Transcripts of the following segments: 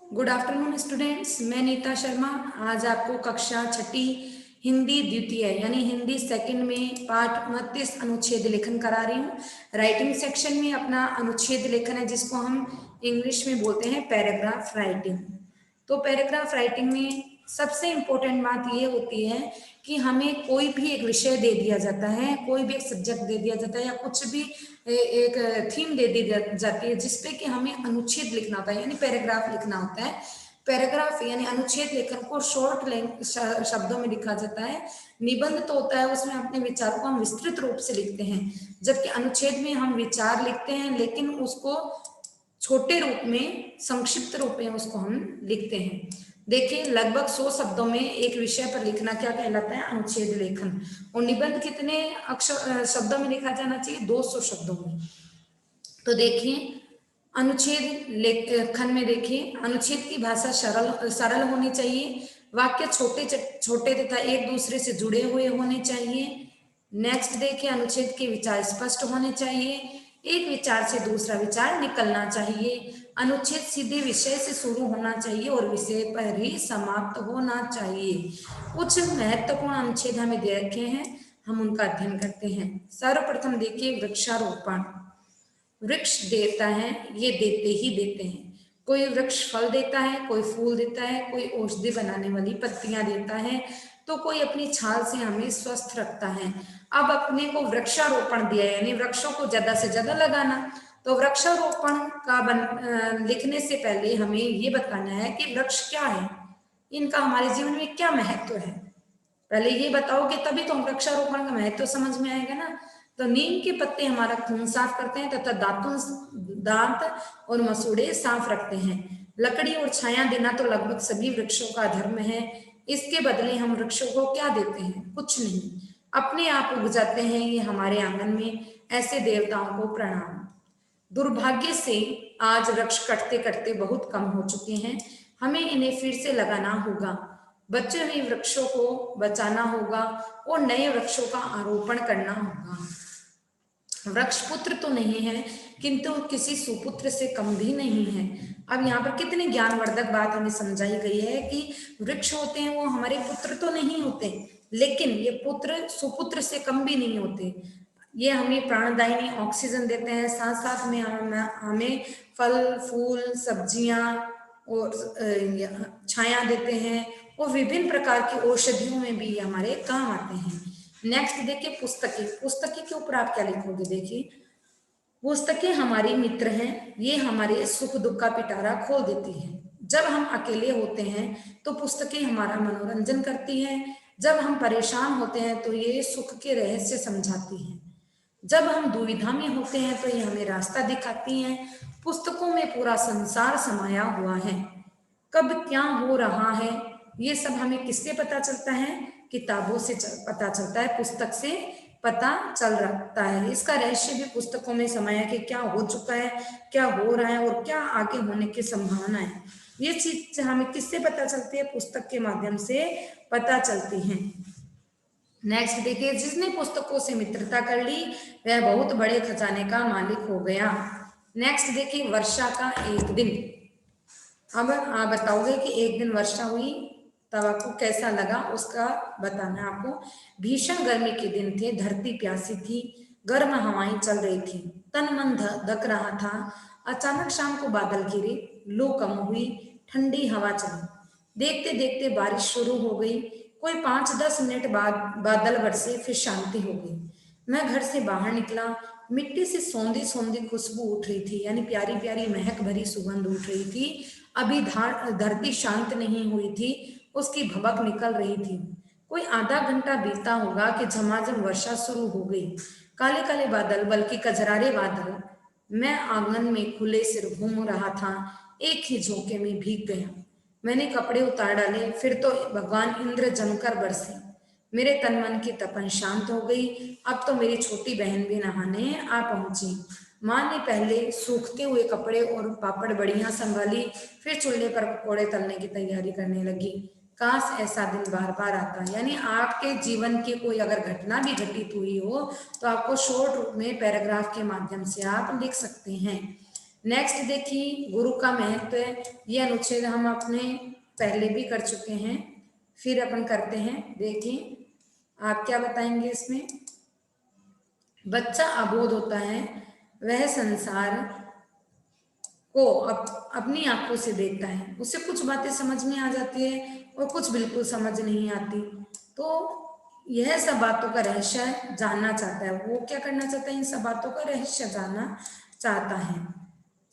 Good afternoon students, मैं नीता शर्मा आज आपको कक्षा छठी हिंदी द्वितीय यानी हिंदी सेकंड में पाठ 29 अनुच्छेद लेखन करा रही हूँ। राइटिंग सेक्शन में अपना अनुच्छेद लेखन है जिसको हम इंग्लिश में बोलते हैं पैराग्राफ राइटिंग। तो पैराग्राफ राइटिंग में सबसे इम्पोर्टेंट बात ये होती है कि हमें कोई भी एक विषय दे दिया जाता है, कोई भी एक सब्जेक्ट दे दिया जाता है या कुछ भी एक थीम दे दी जाती है जिसपे कि हमें अनुच्छेद लिखना होता है यानी पैराग्राफ लिखना होता है। पैराग्राफ यानी अनुच्छेद लेखन को शॉर्ट शब्दों में लिखा जाता है। निबंध तो होता है, उसमें अपने विचारों को हम विस्तृत रूप से लिखते हैं, जबकि अनुच्छेद में हम विचार लिखते हैं लेकिन उसको छोटे रूप में, संक्षिप्त रूप में उसको हम लिखते हैं। देखिए, लगभग 100 शब्दों में एक विषय पर लिखना क्या कहलाता है? अनुच्छेद लेखन। और निबंध कितने अक्षर शब्दों में लिखा जाना चाहिए? 200 शब्दों में। तो देखिए, अनुच्छेद लेखन में देखिए, अनुच्छेद की भाषा सरल होनी चाहिए, वाक्य छोटे छोटे तथा एक दूसरे से जुड़े हुए होने चाहिए। नेक्स्ट देखिए, अनुच्छेद के विचार स्पष्ट होने चाहिए, एक विचार से दूसरा विचार निकलना चाहिए। अनुच्छेद सीधे विषय से शुरू होना चाहिए और विषय पर ही समाप्त होना चाहिए। कुछ महत्वपूर्ण अनुच्छेद हमें दे रखे हैं, हम उनका अध्ययन करते हैं। सर्वप्रथम देखिए, वृक्षारोपण। वृक्ष देता है, ये देते ही देते हैं। कोई वृक्ष फल देता है, कोई फूल देता है, कोई औषधि बनाने वाली पत्तियां देता है, तो कोई अपनी छाल से हमें स्वस्थ रखता है। अब अपने को वृक्षारोपण दिया है यानी वृक्षों को ज्यादा से ज्यादा लगाना। तो वृक्षारोपण का लिखने से पहले हमें ये बताना है कि वृक्ष क्या है, इनका हमारे जीवन में क्या महत्व है। पहले ये बताओगे तभी तो वृक्षारोपण का महत्व समझ में आएगा ना। तो नीम के पत्ते हमारा खून साफ करते हैं तथा दांत और मसूड़े साफ रखते हैं। लकड़ी और छाया देना तो लगभग सभी वृक्षों का धर्म है। इसके बदले हम वृक्षों को क्या देते हैं? कुछ नहीं, अपने आप उग जाते हैं ये हमारे आंगन में। ऐसे देवताओं को प्रणाम। दुर्भाग्य से आज वृक्ष कटते कटते बहुत कम हो चुके हैं, हमें इन्हें फिर से लगाना होगा। बचे हुए वृक्षों को बचाना होगा और नए वृक्षों का आरोपण करना होगा। वृक्ष पुत्र तो नहीं है किंतु किसी सुपुत्र से कम भी नहीं है। अब यहाँ पर कितनी ज्ञानवर्धक बात हमें समझाई गई है कि वृक्ष होते हैं वो हमारे पुत्र तो नहीं होते, लेकिन ये पुत्र सुपुत्र से कम भी नहीं होते। ये हमें प्राणदायिनी ऑक्सीजन देते हैं, साथ साथ में हमें फल फूल सब्जियां और छाया देते हैं और विभिन्न प्रकार की औषधियों में भी हमारे काम आते हैं। नेक्स्ट देखिए, पुस्तकें। पुस्तकें के ऊपर आप क्या लिखोगे? देखिए, पुस्तकें हमारी मित्र हैं, ये हमारे सुख दुख का पिटारा खोल देती हैं। जब हम अकेले होते हैं तो पुस्तकें हमारा मनोरंजन करती हैं, जब हम परेशान होते हैं तो ये सुख के रहस्य समझाती हैं, जब हम दुविधा में होते हैं तो ये हमें रास्ता दिखाती हैं। पुस्तकों में पूरा संसार समाया हुआ है। कब क्या हो रहा है ये सब हमें किससे पता चलता है? किताबों से पता चलता है, पुस्तक से पता चल रहा है। इसका रहस्य भी पुस्तकों में समाया कि क्या हो चुका है, क्या हो रहा है और क्या आगे होने की संभावना है। ये चीज हमें किससे पता चलती है? पुस्तक के माध्यम से पता चलती है। नेक्स्ट देखिए, जिसने पुस्तकों से मित्रता कर ली वह बहुत बड़े खजाने का मालिक हो गया। नेक्स्ट देखिए, वर्षा का एक दिन। अब आप बताओगे कि एक दिन वर्षा हुई तब आपको कैसा लगा, उसका बताना है आपको। भीषण गर्मी के दिन थे, धरती प्यासी थी, गर्म हवाएं चल रही थी, तन मन धक रहा था। अचानक शाम को बादल घिरे, लू कम हुई, ठंडी हवा चली। देखते देखते बारिश शुरू हो गई। कोई 5-10 मिनट बाद बादल बरसे, फिर शांति हो गई। मैं घर से बाहर निकला, मिट्टी से सौंधी सौंधी खुशबू उठ रही थी यानी प्यारी प्यारी महक भरी सुगंध उठ रही थी। अभी धरती शांत नहीं हुई थी, उसकी भभक निकल रही थी। कोई आधा घंटा बीता होगा कि झमाझम वर्षा शुरू हो गई। काले काले बादल, बल्कि कजरारे बादल। मैं आंगन में खुले सिर घूम रहा था, एक ही झोंके में भीग गया। मैंने कपड़े उतार डाले, फिर तो भगवान इंद्र जमकर बरसे। मेरे तन मन की तपन शांत हो गई। अब तो मेरी छोटी बहन भी नहाने आ पहुंची। माँ ने पहले सूखते हुए कपड़े और पापड़ बड़ियां संभाली, फिर चूल्हे पर पकौड़े तलने की तैयारी करने लगी। काश ऐसा दिन बार बार आता। यानी आपके जीवन की कोई अगर घटना भी घटित हुई हो तो आपको शॉर्ट रूप में पैराग्राफ के माध्यम से आप लिख सकते हैं। नेक्स्ट देखिए गुरु का महत्व है। ये अनुच्छेद हम अपने पहले भी कर चुके हैं, फिर अपन करते हैं। देखिए आप क्या बताएंगे इसमें। बच्चा अबोध होता है, वह संसार को अपनी आंखों से देखता है। उसे कुछ बातें समझ में आ जाती है और कुछ बिल्कुल समझ नहीं आती। तो यह सब बातों का रहस्य जानना चाहता है। वो क्या करना चाहता है, इन सब बातों का रहस्य जानना चाहता है।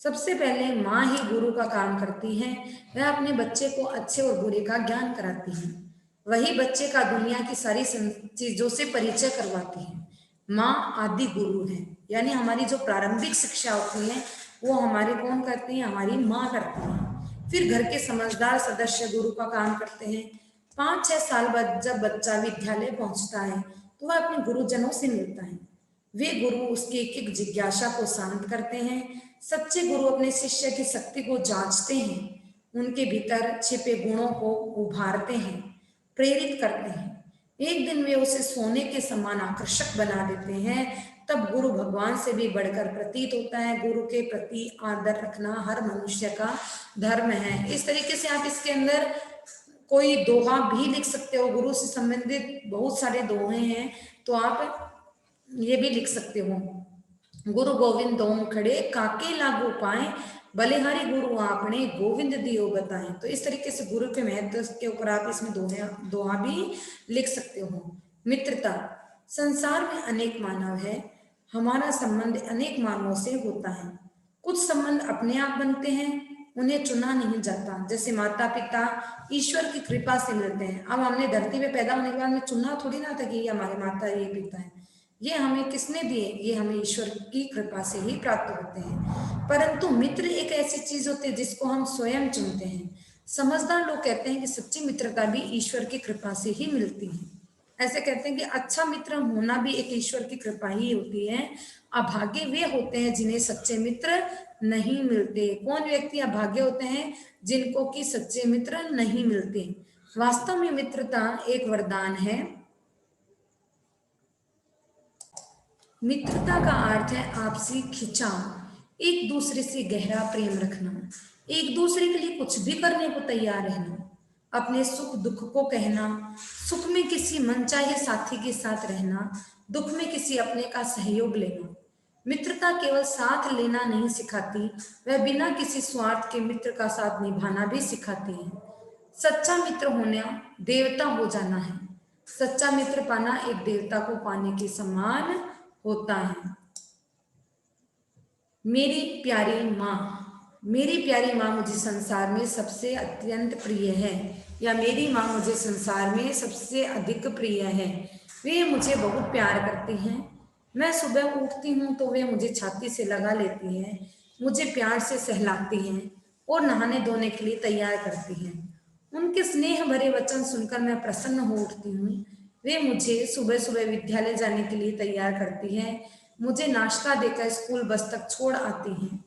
सबसे पहले माँ ही गुरु का काम करती है। वह अपने बच्चे को अच्छे और बुरे का ज्ञान कराती है। वही बच्चे का दुनिया की सारी चीजों से परिचय करवाती है। माँ आदि गुरु है, यानी हमारी जो प्रारंभिक शिक्षा होती है वो हमारी कौन करती है, हमारी माँ करती है। फिर घर के समझदार सदस्य गुरु का काम करते हैं। 5-6 साल बाद जब बच्चा विद्यालय पहुंचता है तो वह अपने गुरुजनों से मिलता है। वे गुरु उसकी एक एक जिज्ञासा को शांत करते हैं। सच्चे गुरु अपने शिष्य की शक्ति को जांचते हैं, उनके भीतर छिपे गुणों को उभारते हैं, प्रेरित करते हैं। एक दिन वे उसे सोने के समान आकर्षक बना देते हैं। तब गुरु भगवान से भी बढ़कर प्रतीत होता है। गुरु के प्रति आदर रखना हर मनुष्य का धर्म है। इस तरीके से आप इसके अंदर कोई दोहा भी लिख सकते हो। गुरु से संबंधित बहुत सारे दोहे हैं, तो आप ये भी लिख सकते हो। गुरु गोविंद दोम खड़े काके लागू पाए, बलिहारी गुरु आपने गोविंद दियो बताएं। तो इस तरीके से गुरु के महत्व के ऊपर आप इसमें दोहा भी लिख सकते हो। मित्रता, संसार में अनेक मानव है, हमारा संबंध अनेक मानवों से होता है। कुछ संबंध अपने आप बनते हैं, उन्हें चुना नहीं जाता। जैसे माता पिता ईश्वर की कृपा से मिलते हैं। अब हमने धरती पे पैदा होने के बाद में चुना थोड़ी ना था कि ये हमारे माता ये पिता है। ये हमें किसने दिए, ये हमें ईश्वर की कृपा से ही प्राप्त होते हैं। परंतु मित्र एक ऐसी चीज होती है जिसको हम स्वयं चुनते हैं। समझदार लोग कहते हैं कि सच्ची मित्रता भी ईश्वर की कृपा से ही मिलती है। ऐसे कहते हैं कि अच्छा मित्र होना भी एक ईश्वर की कृपा ही होती है। अभागे वे होते हैं जिन्हें सच्चे मित्र नहीं मिलते। कौन व्यक्ति अभागे होते हैं, जिनको कि सच्चे मित्र नहीं मिलते। वास्तव में मित्रता एक वरदान है। मित्रता का अर्थ है आपसी खिंचाव, एक दूसरे से गहरा प्रेम रखना, एक दूसरे के लिए कुछ भी करने को तैयार रहना, अपने सुख दुख को कहना, सुख में किसी मनचाहे साथी के साथ रहना, दुख में किसी अपने का सहयोग लेना। मित्रता केवल साथ लेना नहीं सिखाती, वह बिना किसी स्वार्थ के मित्र का साथ निभाना भी सिखाती है। सच्चा मित्र होना देवता हो जाना है। सच्चा मित्र पाना एक देवता को पाने के समान होता है। मेरी प्यारी माँ, मेरी प्यारी माँ मुझे संसार में सबसे अत्यंत प्रिय है, या मेरी माँ मुझे संसार में सबसे अधिक प्रिय है। वे मुझे बहुत प्यार करती हैं। मैं सुबह उठती हूँ तो वे मुझे छाती से लगा लेती हैं, मुझे प्यार से सहलाती हैं और नहाने धोने के लिए तैयार करती हैं। उनके स्नेह भरे वचन सुनकर मैं प्रसन्न हो उठती हूँ। वे मुझे सुबह सुबह विद्यालय जाने के लिए तैयार करती हैं, मुझे नाश्ता देकर स्कूल बस तक छोड़ आती हैं।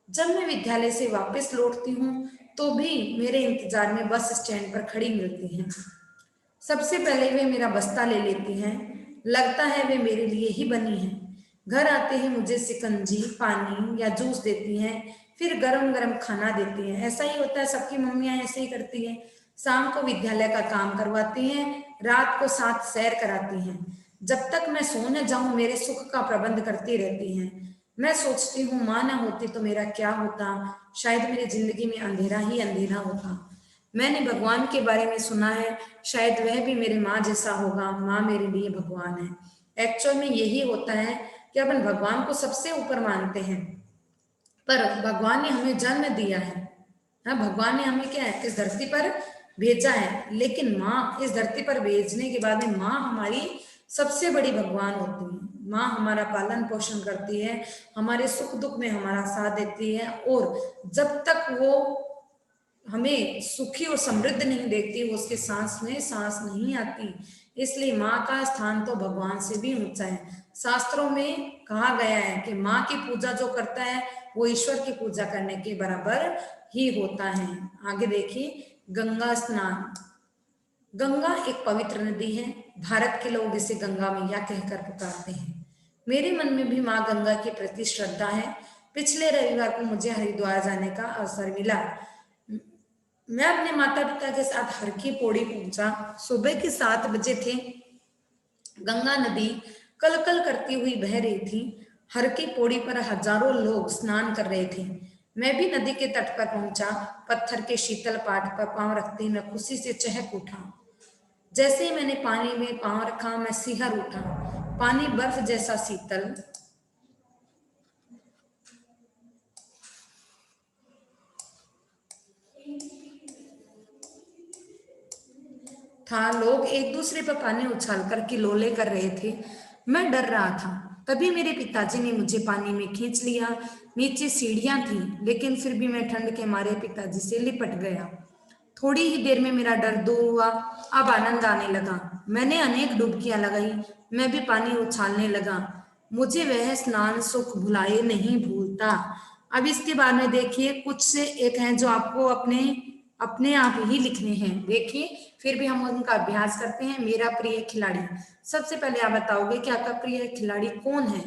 जब मैं विद्यालय से वापस लौटती हूँ तो भी मेरे इंतजार में बस स्टैंड पर खड़ी मिलती हैं। सबसे पहले वे मेरा बस्ता ले लेती हैं, लगता है वे मेरे लिए ही बनी हैं। घर आते ही मुझे शिकंजी, पानी या जूस देती हैं, फिर गरम गरम खाना देती हैं। ऐसा ही होता है, सबकी मम्मियाँ ऐसे ही करती हैं। शाम को विद्यालय का काम करवाती हैं, रात को साथ सैर कराती हैं। जब तक मैं सो न जाऊं मेरे सुख का प्रबंध करती रहती हैं। मैं सोचती हूँ माँ ना होती तो मेरा क्या होता, शायद मेरी जिंदगी में अंधेरा ही अंधेरा होता। मैंने भगवान के बारे में सुना है, शायद वह भी मेरी माँ जैसा होगा। माँ मेरे लिए भगवान है। एक्चुअल में यही होता है कि अपन भगवान को सबसे ऊपर मानते हैं, पर भगवान ने हमें जन्म दिया है। हाँ, भगवान ने हमें क्या है, इस धरती पर भेजा है, लेकिन माँ इस धरती पर भेजने के बाद में माँ हमारी सबसे बड़ी भगवान होती है। माँ हमारा पालन पोषण करती है, हमारे सुख दुख में हमारा साथ देती है, और जब तक वो हमें सुखी और समृद्ध नहीं देखती, वो उसके सांस में सांस नहीं आती। इसलिए माँ का स्थान तो भगवान से भी ऊंचा है। शास्त्रों में कहा गया है कि माँ की पूजा जो करता है वो ईश्वर की पूजा करने के बराबर ही होता है। आगे देखिए, गंगा स्नान। गंगा एक पवित्र नदी है। भारत के लोग इसे गंगा मैया कहकर पुकारते हैं। मेरे मन में भी माँ गंगा के प्रति श्रद्धा है। पिछले रविवार को मुझे हरिद्वार जाने का अवसर मिला। मैं अपने माता पिता के साथ हर की पौड़ी पहुंचा। सुबह के 7 बजे थे। गंगा नदी कल कल करती हुई बह रही थी। हर की पौड़ी पर हजारों लोग स्नान कर रहे थे। मैं भी नदी के तट पर पहुंचा। पत्थर के शीतल पाट पर पांव रखते ही मैं खुशी से चहक उठा। जैसे ही मैंने पानी में पांव रखा, मैं सिहर उठा। पानी बर्फ जैसा शीतल था। लोग एक दूसरे पर पानी उछाल कर किलोले कर रहे थे। मैं डर रहा था। तभी मेरे पिताजी ने मुझे पानी में खींच लिया। नीचे सीढ़ियां थी, लेकिन फिर भी मैं ठंड के मारे पिताजी से लिपट गया। थोड़ी ही देर में मेरा डर दूर हुआ। अब आनंद आने लगा। मैंने अनेक डुबकियां लगाई। मैं भी पानी उछालने लगा। मुझे वह स्नान सुख भुलाए नहीं भूलता। अब इसके बारे में देखिए, कुछ से एक हैं जो आपको अपने अपने आप ही लिखने हैं। देखिए, फिर भी हम उनका अभ्यास करते हैं। मेरा प्रिय खिलाड़ी। सबसे पहले आप बताओगे कि आपका प्रिय खिलाड़ी कौन है।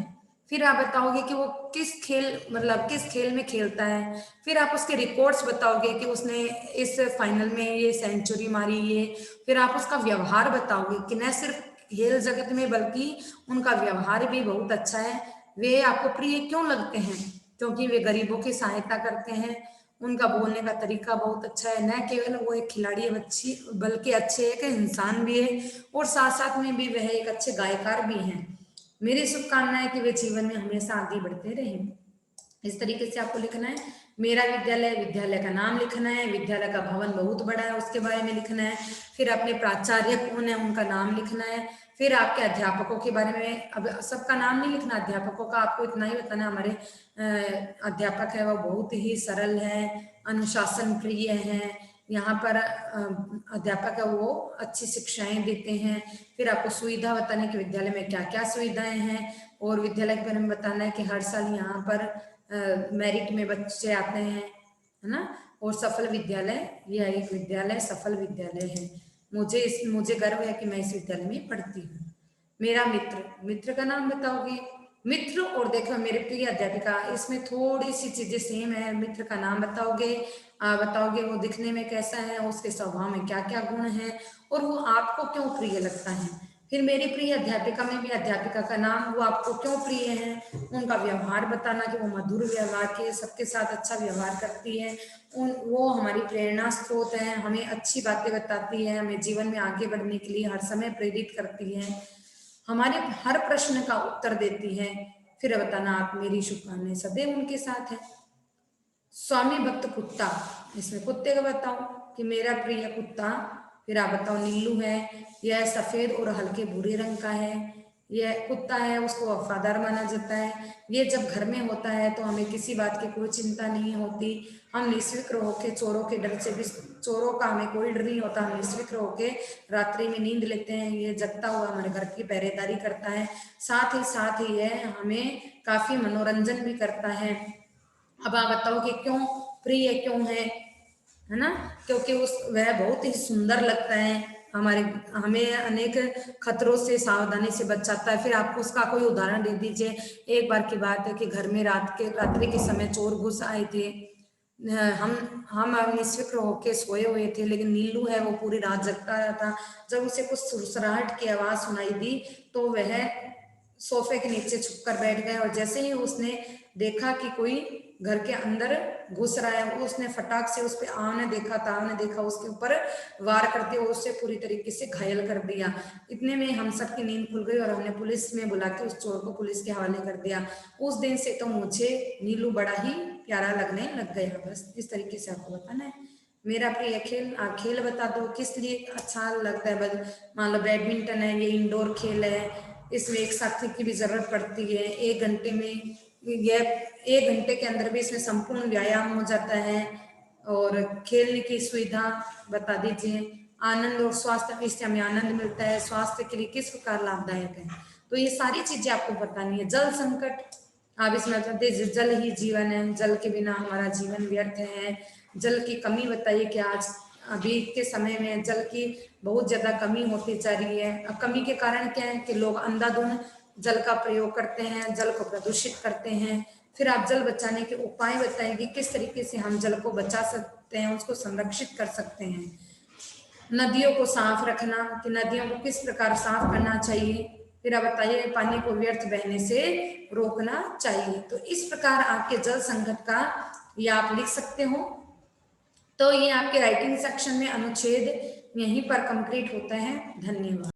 फिर आप बताओगे कि वो किस खेल मतलब किस खेल में खेलता है। फिर आप उसके रिकॉर्ड्स बताओगे कि उसने इस फाइनल में ये सेंचुरी मारी ये। फिर आप उसका व्यवहार बताओगे कि न सिर्फ खेल जगत में बल्कि उनका व्यवहार भी बहुत अच्छा है। वे आपको प्रिय क्यों लगते हैं? क्योंकि वे गरीबों की सहायता करते हैं। उनका बोलने का तरीका बहुत अच्छा है। न केवल वो एक खिलाड़ी है बच्ची, बल्कि अच्छे एक इंसान भी है, और साथ साथ में भी वह एक अच्छे गायकार भी हैं। मेरी शुभकामनाएं कि वे जीवन में हमेशा आगे बढ़ते रहें। इस तरीके से आपको लिखना है। मेरा विद्यालय, विद्यालय का नाम लिखना है। विद्यालय का भवन बहुत बड़ा है, उसके बारे में लिखना है। फिर अपने प्राचार्य कौन है, उनका नाम लिखना है। फिर आपके अध्यापकों के बारे में, अब सबका नाम नहीं लिखना अध्यापकों का, आपको इतना ही बताना हमारे अध्यापक है वो बहुत ही सरल है, अनुशासन प्रिय है। यहाँ पर अध्यापक है वो अच्छी शिक्षाएं देते हैं। फिर आपको सुविधा बताने कि विद्यालय में क्या क्या सुविधाएं हैं, और विद्यालय के बारे में बताना है कि हर साल यहाँ पर मेरिट में बच्चे आते हैं, है ना। और सफल विद्यालय, यह एक विद्यालय सफल विद्यालय है। मुझे गर्व है कि मैं इस विद्यालय में पढ़ती हूँ। मेरा मित्र, मित्र का नाम बताओगे। मित्र और देखो मेरे प्रिय अध्यापिका, इसमें थोड़ी सी चीजें सेम है। मित्र का नाम बताओगे, बताओगे वो दिखने में कैसा है, उसके स्वभाव में क्या क्या गुण है, और वो आपको क्यों प्रिय लगता है। फिर मेरी प्रिय अध्यापिका में भी अध्यापिका का नाम, वो आपको क्यों प्रिय है, उनका व्यवहार बताना कि वो मधुर व्यवहार के, सबके साथ अच्छा व्यवहार करती है। वो हमारी प्रेरणा स्रोत है, हमें अच्छी बातें बताती है, हमें जीवन में आगे बढ़ने के लिए हर समय प्रेरित करती है, हमारे हर प्रश्न का उत्तर देती है। फिर बताना आप मेरी शुभकामनाएं सदैव उनके साथ है। स्वामी भक्त कुत्ता, इसमें कुत्ते का बताओ कि मेरा प्रिय कुत्ता। फिर आप बताओ नीलू है, यह सफेद और हल्के भूरे रंग का है। यह कुत्ता है, उसको वफादार माना जाता है। ये जब घर में होता है तो हमें किसी बात की कोई चिंता नहीं होती। हम निश्विक्र होके चोरों के डर से भी, चोरों का हमें कोई डर नहीं होता। हम निश्विक्र होके रात्रि में नींद लेते हैं। ये जगता हुआ हमारे घर की पहरेदारी करता है। साथ ही यह हमें काफी मनोरंजन भी करता है। अब आप बताओ कि क्यों प्रिय क्यों है ना। क्योंकि उस वह बहुत ही सुंदर लगता है, हमारे हमें अनेक खतरों से सावधानी से बचाता है। फिर आपको उसका कोई उदाहरण दे दीजिए। एक बार की बात है कि घर में रात्रि के समय चोर घुस आए थे। हम निश्विक्र होके सोए हुए थे, लेकिन नीलू है वो पूरी रात जगता रहा था। जब उसे कुछ सुरसराहट की आवाज सुनाई दी तो वह सोफे के नीचे छुप कर बैठ गया, और जैसे ही उसने देखा कि कोई घर के अंदर घुस रहा है, उसने फटाक से उस पर आवने देखा उसके ऊपर वार कर दिया और उसे पूरी तरीके से घायल कर दिया। इतने में हम सबकी नींद खुल गई और हमने पुलिस में बुला के उस चोर को पुलिस के हवाले कर दिया। उस दिन से तो मुझे नीलू बड़ा ही प्यारा लगने लग गया। बस इस तरीके से आपको बताना है। मेरा प्रिय खेल, आप खेल बता दो किस लिए अच्छा लगता है। बस मान लो बैडमिंटन है, ये इंडोर खेल है, इसमें एक साथी की भी जरूरत पड़ती है। 1 घंटे में, यह 1 घंटे के अंदर भी इसमें संपूर्ण व्यायाम हो जाता है। और खेलने की सुविधा बता दीजिए। आनंद और स्वास्थ्य, इससे हमें आनंद मिलता है, स्वास्थ्य के लिए किस प्रकार लाभदायक है। तो ये सारी चीजें आपको बतानी है। जल संकट, आप इसमें बताते जल ही जीवन है, जल के बिना हमारा जीवन व्यर्थ है। जल की कमी बताइए कि आज अभी के समय में जल की बहुत ज्यादा कमी होती जा रही है। अब कमी के कारण क्या है कि लोग अंधाधुंध जल का प्रयोग करते हैं, जल को प्रदूषित करते हैं। फिर आप जल बचाने के उपाय बताएंगे, किस तरीके से हम जल को बचा सकते हैं, उसको संरक्षित कर सकते हैं। नदियों को साफ रखना, कि नदियों को किस प्रकार साफ करना चाहिए। फिर आप बताइए पानी को व्यर्थ बहने से रोकना चाहिए। तो इस प्रकार आपके जल संकट का ये आप लिख सकते हो। तो ये आपके राइटिंग सेक्शन में अनुच्छेद यहीं पर कंप्लीट होता है। धन्यवाद।